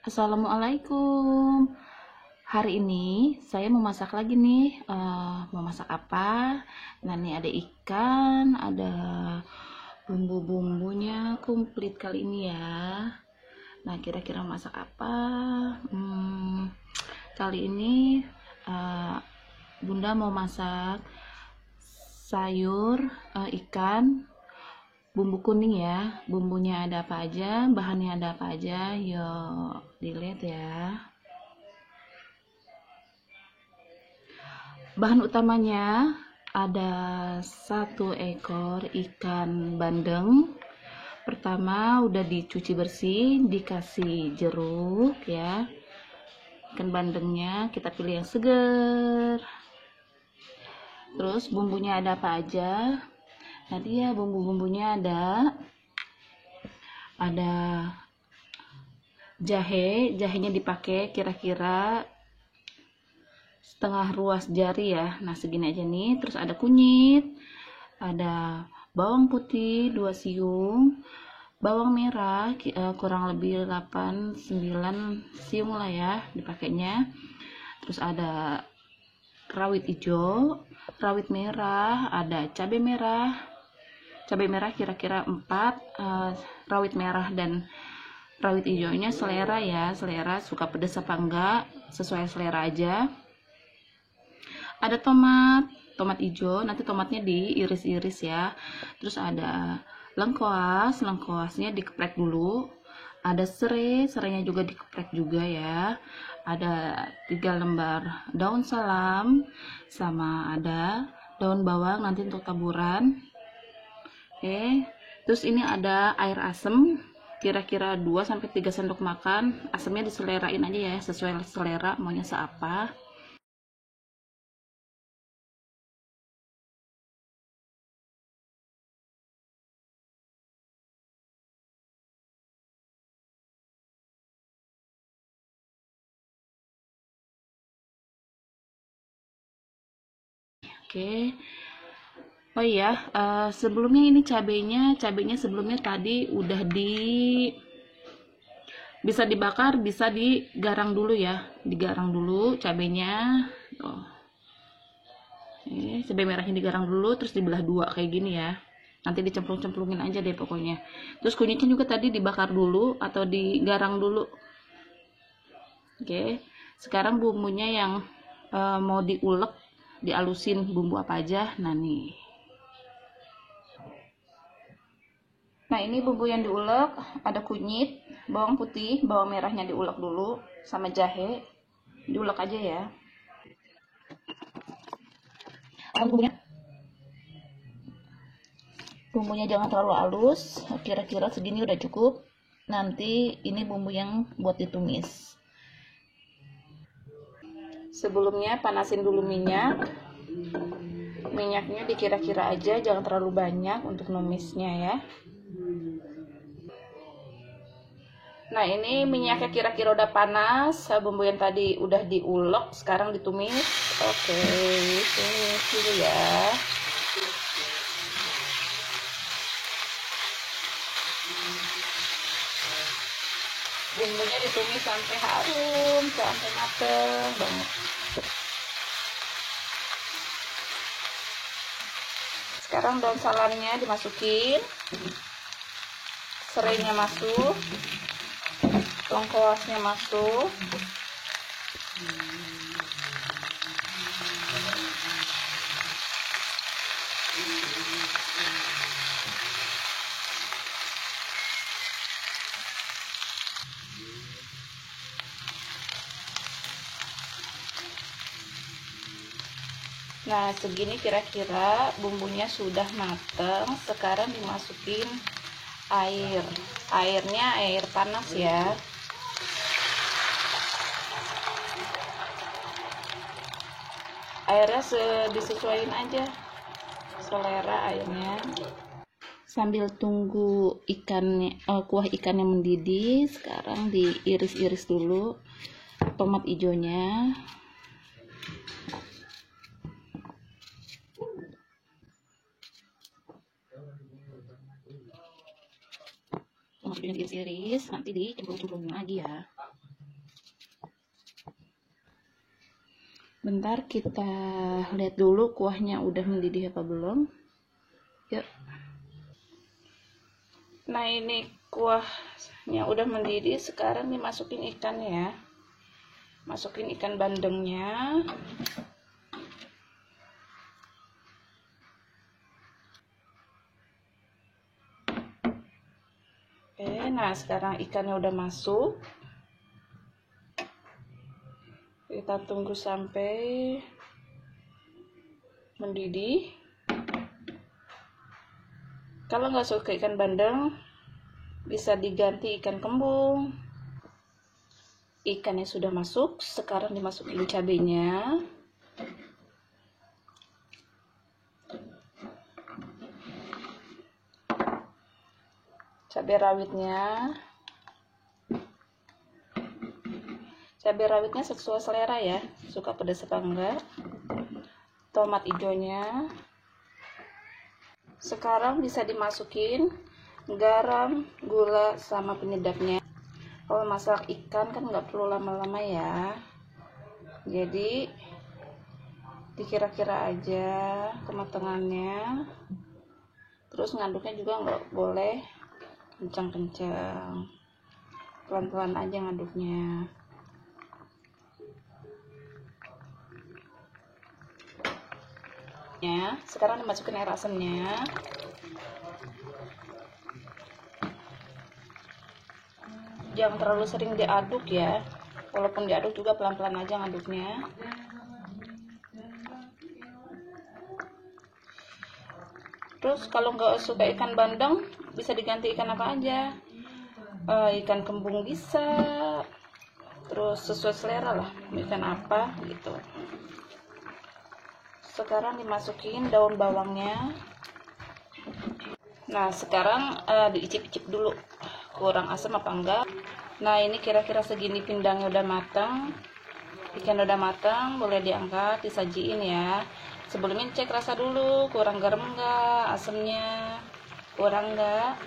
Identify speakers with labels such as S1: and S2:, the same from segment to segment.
S1: Assalamualaikum. Hari ini saya mau masak lagi nih. Mau masak apa? Nah, ini ada ikan, ada bumbu-bumbunya komplit kali ini ya. Nah, kira-kira masak apa? Kali ini uh, Bunda mau masak sayur ikan bumbu kuning ya. Bumbunya ada apa aja, bahannya ada apa aja, yuk dilihat ya. Bahan utamanya ada 1 ekor ikan bandeng. Pertama udah dicuci bersih, dikasih jeruk ya. Ikan bandengnya kita pilih yang seger. Terus bumbunya ada apa aja? Tadi ya bumbu-bumbunya ada jahenya dipakai kira-kira setengah ruas jari ya. Nah, segini aja nih. Terus ada kunyit, ada bawang putih 2 siung, bawang merah kurang lebih 8-9 siung lah ya dipakainya. Terus ada rawit hijau, rawit merah, ada cabai merah kira-kira 4, rawit merah dan rawit hijaunya selera ya, selera suka pedas apa enggak, sesuai selera aja. Ada tomat hijau, nanti tomatnya diiris-iris ya. Terus ada lengkuasnya dikeprek dulu. Ada serainya juga dikeprek juga ya. Ada 3 lembar daun salam, sama ada daun bawang nanti untuk taburan. Oke. Terus ini ada air asem kira-kira 2-3 sendok makan. Asemnya diselerain aja ya, sesuai selera maunya seapa. Oke. Oh iya, sebelumnya ini cabenya sebelumnya tadi udah bisa dibakar, bisa digarang dulu ya, digarang dulu cabenya. Tuh. Cabai merahnya digarang dulu, terus dibelah 2 kayak gini ya. Nanti dicemplung-cemplungin aja deh pokoknya. Terus kunyitnya juga tadi dibakar dulu atau digarang dulu. Oke. Sekarang bumbunya yang mau diulek, dialusin bumbu apa aja. Nah nih. Nah, ini bumbu yang diulek, ada kunyit, bawang putih, bawang merahnya diulek dulu, sama jahe. Diulek aja ya. Bumbunya. Bumbunya jangan terlalu halus, kira-kira segini udah cukup. Nanti ini bumbu yang buat ditumis. Sebelumnya panasin dulu minyak. Minyaknya dikira-kira aja, jangan terlalu banyak untuk numisnya ya. Nah, ini minyaknya kira-kira udah panas. Bumbu yang tadi udah diulek, sekarang ditumis. Oke, tumis dulu ya. Bumbunya ditumis sampai harum, sampai mateng banget. Sekarang daun salamnya dimasukin, serainya masuk, lengkuasnya masuk. Nah, segini kira-kira bumbunya sudah mateng. Sekarang dimasukin air. Airnya air panas ya. Airnya disesuaikan aja selera airnya. Sambil tunggu kuah ikannya mendidih, sekarang diiris-iris dulu tomat hijaunya. Tomat hijaunya diiris-iris, nanti dicemplung-cemplungin lagi ya. Bentar, kita lihat dulu kuahnya udah mendidih apa belum. Yuk. Nah, ini kuahnya udah mendidih. Sekarang dimasukin ikan ya. Masukin ikan bandengnya. Oke, nah sekarang ikannya udah masuk. Kita tunggu sampai mendidih. Kalau nggak suka ikan bandeng, bisa diganti ikan kembung. Ikannya sudah masuk, sekarang dimasukin cabenya. Cabai rawitnya. Cabai rawitnya sesuai selera ya, suka pedas apa enggak. Tomat hijaunya. Sekarang bisa dimasukin garam, gula, sama penyedapnya. Kalau masak ikan kan nggak perlu lama-lama ya, jadi dikira-kira aja kematangannya. Terus ngaduknya juga nggak boleh kencang-kencang, pelan-pelan aja ngaduknya. Ya, sekarang dimasukin air asamnya. Jangan terlalu sering diaduk ya, walaupun diaduk juga pelan-pelan aja ngaduknya. Terus kalau nggak suka ikan bandeng, bisa diganti ikan apa aja. Ikan kembung bisa, terus sesuai selera lah, ikan apa gitu. Sekarang dimasukin daun bawangnya. Nah, sekarang diicip-icip dulu kurang asam apa enggak. Nah, ini kira-kira segini pindangnya udah matang, ikan udah matang, boleh diangkat, disajiin ya. Sebelumnya cek rasa dulu, kurang garam enggak, asamnya kurang enggak.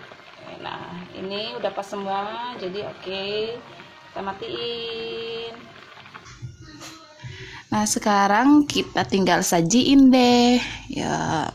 S1: Nah, ini udah pas semua, jadi oke, kita matiin. Nah, sekarang kita tinggal sajiin deh ya.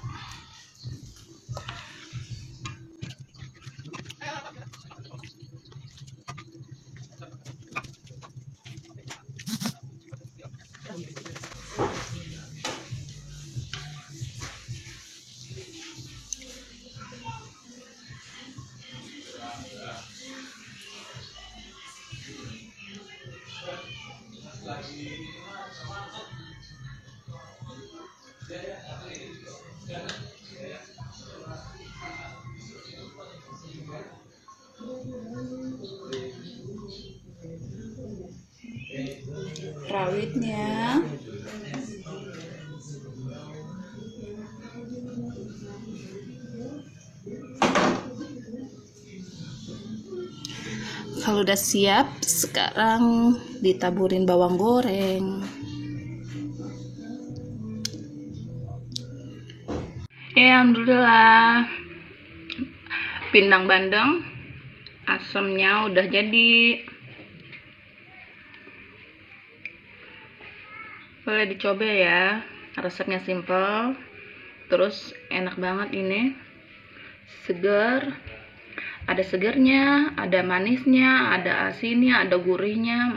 S1: Rawitnya. Kalau udah siap, sekarang ditaburin bawang goreng. Ya, alhamdulillah, pindang bandeng asamnya udah jadi. Boleh dicoba ya, resepnya simple, terus enak banget ini, segar. Ada segernya, ada manisnya, ada asinnya, ada gurihnya.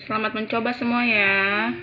S1: Selamat mencoba semua ya.